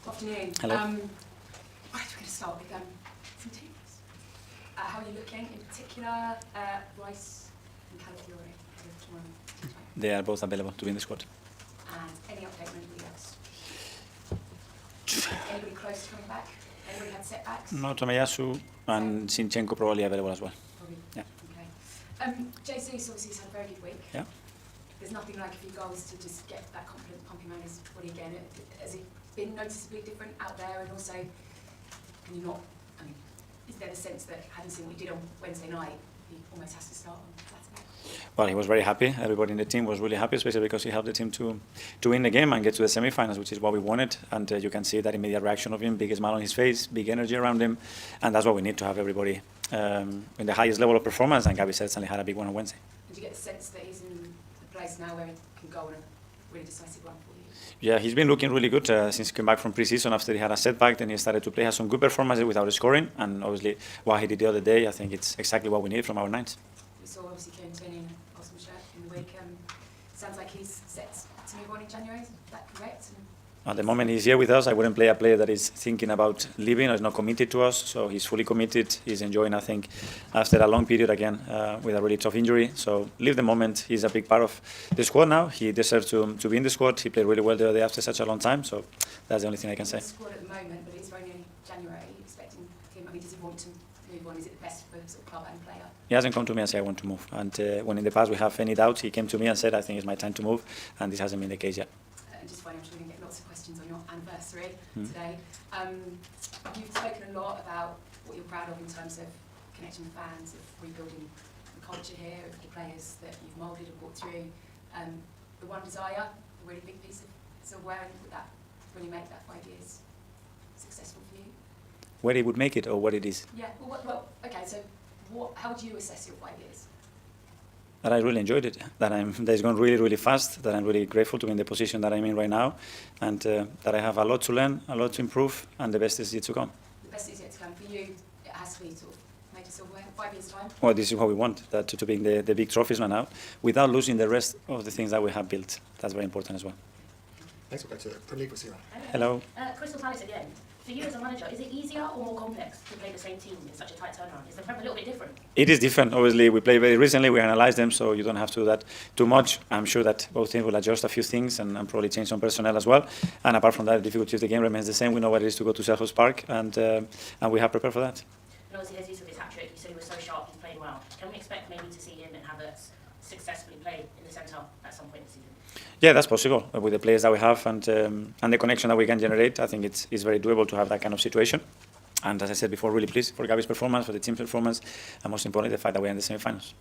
Afternoon. Hello. Right, we're going to start with some teams. How are you looking in particular? Rice and Calafiore tomorrow. They are both available to be in the squad. And any update on anybody else? Anybody close to coming back? Anybody had setbacks? No, Tomiyasu and Zinchenko probably available as well. Probably. Yeah. Okay. Jesus obviously has had a very good week. Yeah. There's nothing like a few goals to just get that confidence pumping around his body again. Has it been noticeably different out there? And also, can you not, I mean, is there the sense that having seen what he did on Wednesday night, he almost has to start on Saturday? Well, he was very happy. Everybody in the team was really happy, especially because he helped the team to win the game and get to the semi-finals, which is what we wanted. And you can see that immediate reaction of him, big smile on his face, big energy around him. And that's what we need to have everybody in the highest level of performance. And Gabby certainly had a big one on Wednesday. Did you get the sense that he's in a place now where he can go on a really decisive run for you? Yeah, he's been looking really good since he came back from pre-season after he had a setback. Then he started to play, has some good performances without scoring. And obviously, what he did the other day, I think it's exactly what we need from our nines. We saw obviously Kieran Tierney in an awesome shirt in the week. Sounds like he's set to move on in January, is that correct? At the moment he's here with us, I wouldn't play a player that is thinking about leaving or is not committed to us. So he's fully committed. He's enjoying, I think, after a long period again with a really tough injury. So leave the moment. He's a big part of the squad now. He deserves to be in the squad. He played really well the other day after such a long time. So that's the only thing I can say. The squad at the moment, but it's only January. Are you expecting him? I mean, does he want to move on? Is it the best for sort of club and player? He hasn't come to me and said I want to move. And when in the past we have any doubts, he came to me and said I think it's my time to move. And this hasn't been the case yet. Just finally, I'm sure we're going to get lots of questions on your anniversary today. You've spoken a lot about what you're proud of in terms of connecting with fans, of rebuilding the culture here, of the players that you've moulded and brought through. The one desire, a really big piece of where would that really make that 5 years successful for you? Where it would make it or what it is? Yeah, okay, so how would you assess your 5 years? That I really enjoyed it, that it's gone really, really fast, that I'm really grateful to be in the position that I'm in right now, and that I have a lot to learn, a lot to improve, and the best is yet to come. The best is yet to come. For you, it has to be sort of made to silverware, 5 years' time? Well, this is what we want, that to be the big trophies right now, without losing the rest of the things that we have built. That's very important as well. Thanks for going to Premier League with Sierra. Hello. Crystal Palace again. For you as a manager, is it easier or more complex to play the same team in such a tight turnaround? Is the prep a little bit different? It is different. Obviously, we played very recently. We analysed them, so you don't have to do that too much. I'm sure that both teams will adjust a few things and probably change some personnel as well. And apart from that, the difficulty of the game remains the same. We know what it is to go to Selhurst Park, and we have prepared for that. And obviously, Jesus with his hat trick, you said he was so sharp, he's playing well. Can we expect maybe to see him and Havertz successfully play in the centre at some point this season? Yeah, that's possible with the players that we have and the connection that we can generate. I think it's very doable to have that kind of situation. And as I said before, really pleased for Gabi's performance, for the team's performance, and most importantly, the fact that we're in the semi-finals.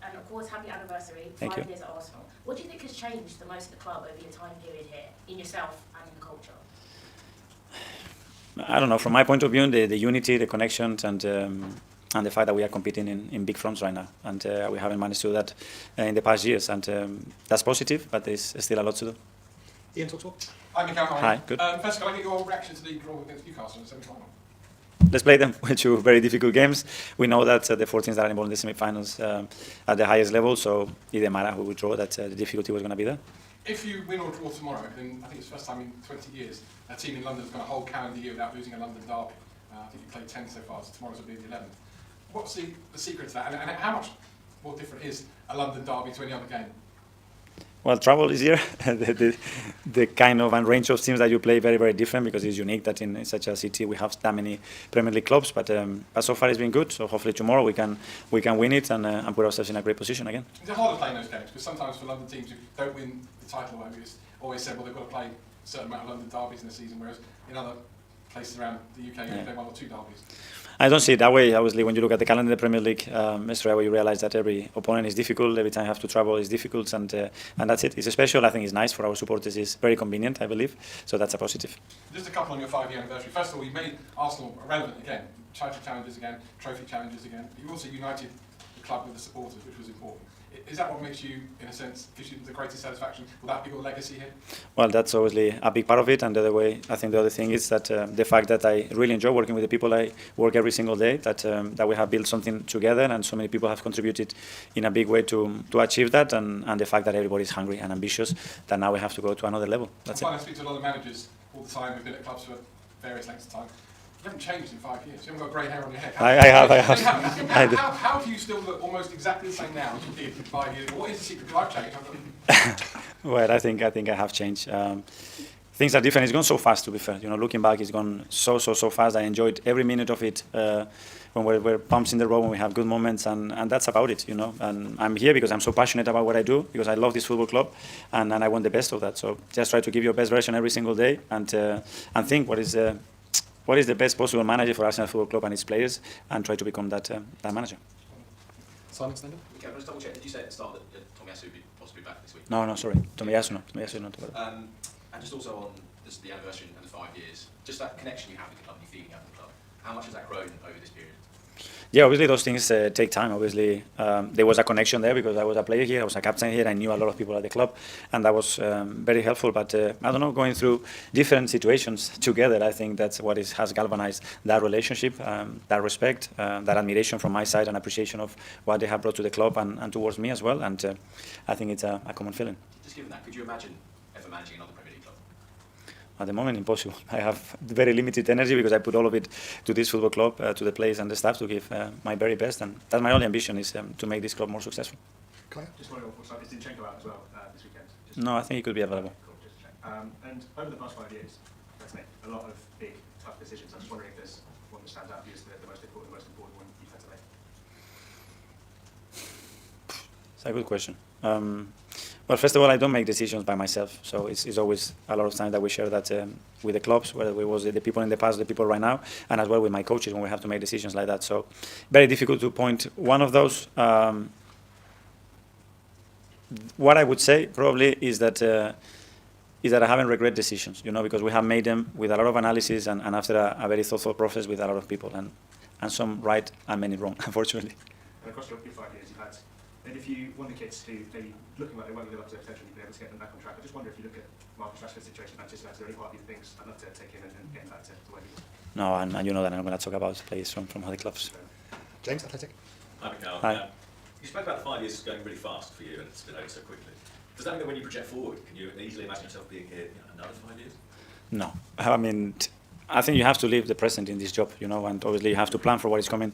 And of course, happy anniversary, Thank 5 you. years at Arsenal. What do you think has changed the most at the club over your time period here, in yourself and in the culture? I don't know, from my point of view, the unity, the connections, and the fact that we are competing in big fronts right now. And we haven't managed to do that in the past years. And that's positive, but there's still a lot to do. Ian, talk to us. Hi, Mikel. Hi, good. First, can I get your reaction to the draw against Newcastle in the semi-final? Let's play them, two very difficult games. We know that the 4 teams that are involved in the semi-finals at the highest level, so it didn't matter who we draw, that the difficulty was going to be there. If you win or draw tomorrow, then I think it's the first time in 20 years a team in London is going to hold calendar year without losing a London derby. I think you played 10 so far, so tomorrow's will be the 11th. What's the secret to that, and how much more different is a London derby to any other game? Well, travel is here. the kind of and range of teams that you play very, very different because it's unique that in such a city we have that many Premier League clubs. But so far it's been good. So hopefully tomorrow we can win it and put ourselves in a great position again. Is it harder playing those games? Because sometimes for London teams who don't win the title, it's always said, well, they've got to play a certain amount of London derbies in a season, whereas in other places around the UK, you play 1 or 2 derbies. I don't see it that way. Obviously, when you look at the calendar of the Premier League, straight away you realise that every opponent is difficult. Every time you have to travel is difficult, and that's it. It's special. I think it's nice for our supporters. It's very convenient, I believe. So that's a positive. Just a couple on your 5-year anniversary. First of all, you made Arsenal relevant again. Title challenges again, trophy challenges again. You also united the club with the supporters, which was important. Is that what makes you, in a sense, gives you the greatest satisfaction? Will that be your legacy here? Well, that's obviously a big part of it. And the other way, I think the other thing is that the fact that I really enjoy working with the people I work every single day, that we have built something together and so many people have contributed in a big way to achieve that, and the fact that everybody is hungry and ambitious, that now we have to go to another level. That's it. I speak to a lot of managers all the time. We've been at clubs for various lengths of time. You haven't changed in 5 years. You haven't got grey hair on your head. I have. I do. How do you still look almost exactly the same now as you did 5 years ago? What is the secret? Because I've changed. Well, I think I have changed. Things are different. It's gone so fast, to be fair. You know, looking back, it's gone so fast. I enjoyed every minute of it. When we're pumps in the road, when we have good moments, and that's about it, you know. And I'm here because I'm so passionate about what I do, because I love this football club, and I want the best of that. So just try to give your best version every single day, and think what is the best possible manager for Arsenal Football Club and its players, and try to become that manager. Simon, stand up. Okay, I'll just double check. Did you say at the start that Tomiyasu would be possibly back this week? No, sorry. Tomiyasu not. And just also on the anniversary and the 5 years, just that connection you have with the club, your feeling you have with the club, how much has that grown over this period? Yeah, obviously those things take time. Obviously, there was a connection there because I was a player here, I was a captain here, I knew a lot of people at the club, and that was very helpful. But I don't know, going through different situations together, I think that's what has galvanized that relationship, that respect, that admiration from my side, and appreciation of what they have brought to the club and towards me as well. And I think it's a common feeling. Just given that, could you imagine ever managing another Premier League club? At the moment, impossible. I have very limited energy because I put all of it to this football club, to the players and the staff, to give my very best, and that's my only ambition, is to make this club more successful. Claire? Just wondering, is Zinchenko out as well this weekend? No, I think he could be available. Cool, just to check. And over the past 5 years, that's made a lot of big, tough decisions. I'm just wondering if there's one that stands out for you as the most difficult, the most important one you've had to make. It's a good question. Well, first of all, I don't make decisions by myself, so it's always a lot of time that we share that with the clubs, whether it was the people in the past, the people right now, and as well with my coaches when we have to make decisions like that. So very difficult to point one of those. What I would say probably is that I haven't regret decisions, you know, because we have made them with a lot of analysis and after a very thoughtful process with a lot of people, and some right and many wrong, unfortunately. And across your 5 years, you've had maybe if you want the kids to maybe looking like they won't live up to their potential, you've been able to get them back on track. I just wonder if you look at Marcus Rashford's situation, Manchester United, is there any part of you that thinks I'd love to take him and get him back to where he was? No, and you know that I'm going to talk about players from other clubs. James, Athletic? Hi, Mikel. Hi. You spoke about the 5 years going really fast for you, and it's been over so quickly. Does that mean that when you project forward, can you easily imagine yourself being here another 5 years? No, I mean, I think you have to live the present in this job, you know, and obviously you have to plan for what is coming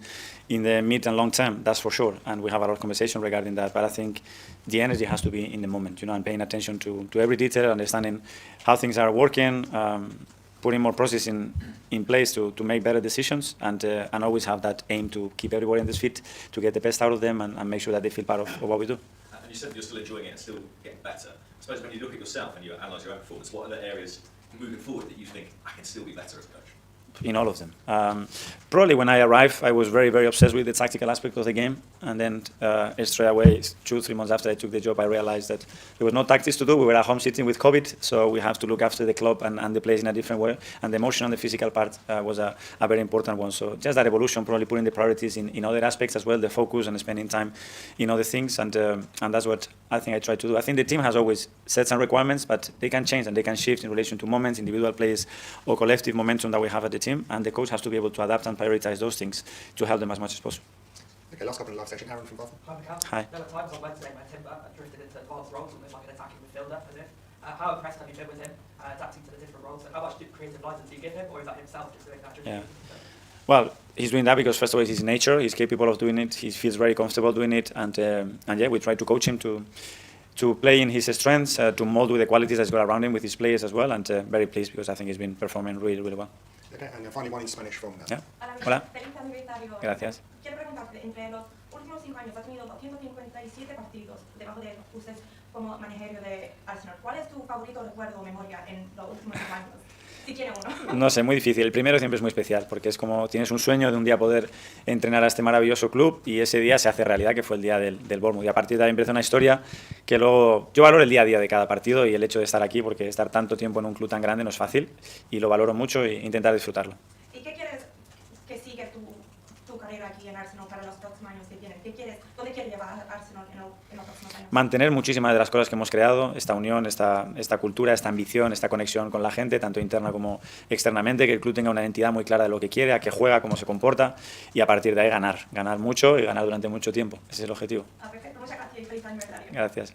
in the mid and long term, that's for sure, and we have a lot of conversation regarding that, but I think the energy has to be in the moment, you know, and paying attention to every detail, understanding how things are working, putting more process in place to make better decisions, and always have that aim to keep everybody on this fit, to get the best out of them and make sure that they feel part of what we do. And you said you're still enjoying it and still getting better. I suppose when you look at yourself and you analyse your own performance, what are the areas moving forward that you think I can still be better as a coach? In all of them. Probably when I arrived, I was very, very obsessed with the tactical aspect of the game. And then straight away, 2-3 months after I took the job, I realized that there was no tactics to do. We were at home sitting with COVID, so we have to look after the club and the players in a different way. And the emotional and the physical part was a very important one. So just that evolution, probably putting the priorities in other aspects as well, the focus and spending time in other things. And that's what I think I try to do. I think the team has always set some requirements, but they can change and they can shift in relation to moments, individual players, or collective momentum that we have at the team. And the coach has to be able to adapt and prioritize those things to help them as much as possible. Okay, last couple in the live section. Aaron from Bath. Hi, Mikel. Hi. There were times on Wednesday where Timber drifted into advanced roles, almost like an attacking midfielder, as if. How impressed have you been with him adapting to the different roles? And how much creative license do you give him, or is that himself just doing that? Yeah. Well, he's doing that because first of all, it's his nature. He's capable of doing it. He feels very comfortable doing it, and yeah, we try to coach him to play in his strengths, to mold with the qualities that's got around him with his players as well, and very pleased because I think he's been performing really, really well. Okay, and then finally one in Spanish from that. Yeah. Hola. Feliz aniversario. Gracias. Quiero preguntarte, entre los últimos 5 años has tenido 257 partidos debajo de usted como manager de Arsenal. ¿Cuál es tu favorito recuerdo o memoria en los últimos 5 años? Si tiene uno. No sé, muy difícil. El primero siempre es muy especial porque es como tienes un sueño de un día poder entrenar a este maravilloso club y ese día se hace realidad, que fue el día del Bournemouth. Y a partir de ahí empieza una historia que luego yo valoro el día a día de cada partido y el hecho de estar aquí, porque estar tanto tiempo en un club tan grande no es fácil y lo valoro mucho e intentar disfrutarlo. ¿Y qué quieres que siga tu carrera aquí en Arsenal para los próximos años que vienen? ¿Dónde quieres llevar a Arsenal en los próximos años? Mantener muchísimas de las cosas que hemos creado, esta unión, esta cultura, esta ambición, esta conexión con la gente, tanto interna como externamente, que el club tenga una identidad muy clara de lo que quiere, a qué juega, cómo se comporta y a partir de ahí ganar mucho y ganar durante mucho tiempo. Ese es el objetivo. Perfecto, muchas gracias y feliz aniversario. Gracias.